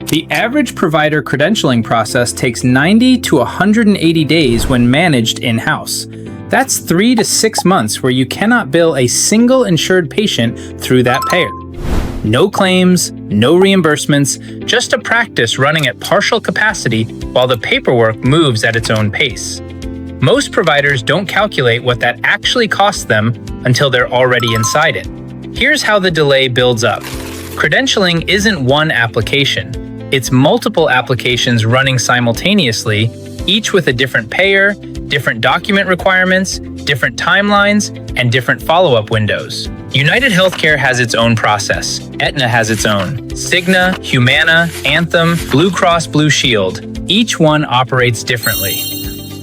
The average provider credentialing process takes 90 to 180 days when managed in-house. That's 3 to 6 months where you cannot bill a single insured patient through that payer. No claims, no reimbursements, just a practice running at partial capacity while the paperwork moves at its own pace. Most providers don't calculate what that actually costs them until they're already inside it. Here's how the delay builds up. Credentialing isn't one application. It's multiple applications running simultaneously, each with a different payer, different document requirements, different timelines, and different follow-up windows. United Healthcare has its own process. Aetna has its own. Cigna, Humana, Anthem, Blue Cross Blue Shield. Each one operates differently.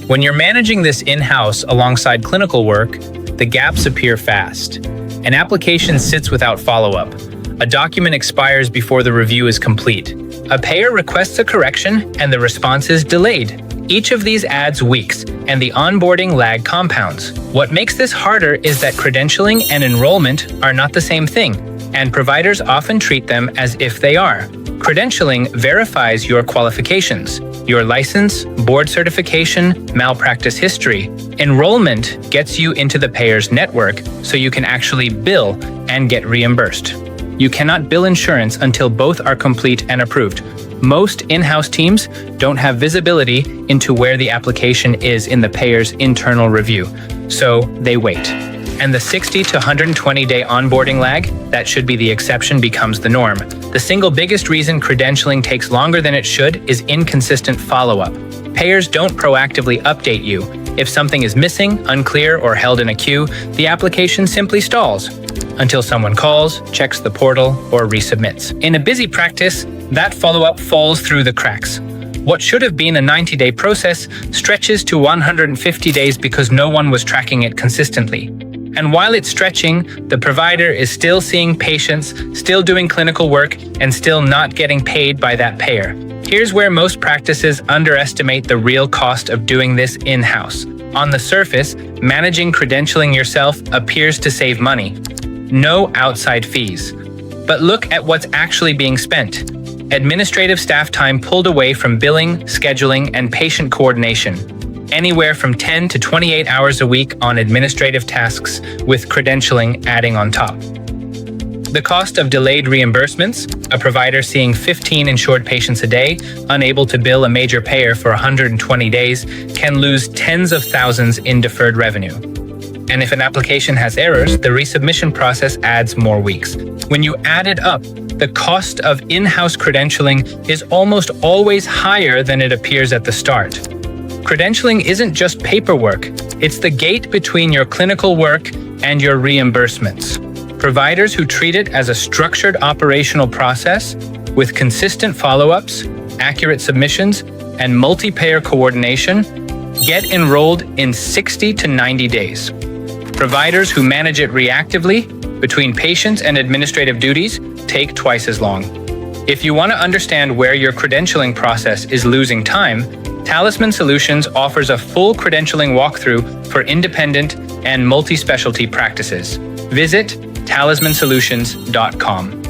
When you're managing this in-house alongside clinical work, the gaps appear fast. An application sits without follow-up. A document expires before the review is complete. A payer requests a correction and the response is delayed. Each of these adds weeks, and the onboarding lag compounds. What makes this harder is that credentialing and enrollment are not the same thing, and providers often treat them as if they are. Credentialing verifies your qualifications, your license, board certification, malpractice history. Enrollment gets you into the payer's network so you can actually bill and get reimbursed. You cannot bill insurance until both are complete and approved. Most in-house teams don't have visibility into where the application is in the payer's internal review, so they wait. And the 60 to 120-day onboarding lag, that should be the exception, becomes the norm. The single biggest reason credentialing takes longer than it should is inconsistent follow-up. Payers don't proactively update you. If something is missing, unclear, or held in a queue, the application simply stalls until someone calls, checks the portal, or resubmits. In a busy practice, that follow-up falls through the cracks. What should have been a 90-day process stretches to 150 days because no one was tracking it consistently. And while it's stretching, the provider is still seeing patients, still doing clinical work, and still not getting paid by that payer. Here's where most practices underestimate the real cost of doing this in-house. On the surface, managing credentialing yourself appears to save money. No outside fees. But look at what's actually being spent. Administrative staff time pulled away from billing, scheduling, and patient coordination. Anywhere from 10 to 28 hours a week on administrative tasks, with credentialing adding on top. The cost of delayed reimbursements, a provider seeing 15 insured patients a day, unable to bill a major payer for 120 days, can lose tens of thousands in deferred revenue. And if an application has errors, the resubmission process adds more weeks. When you add it up, the cost of in-house credentialing is almost always higher than it appears at the start. Credentialing isn't just paperwork, it's the gate between your clinical work and your reimbursements. Providers who treat it as a structured operational process with consistent follow-ups, accurate submissions, and multi-payer coordination get enrolled in 60 to 90 days. Providers who manage it reactively, between patients and administrative duties, take twice as long. If you want to understand where your credentialing process is losing time, Talisman Solutions offers a full credentialing walkthrough for independent and multi-specialty practices. Visit talismansolutions.com.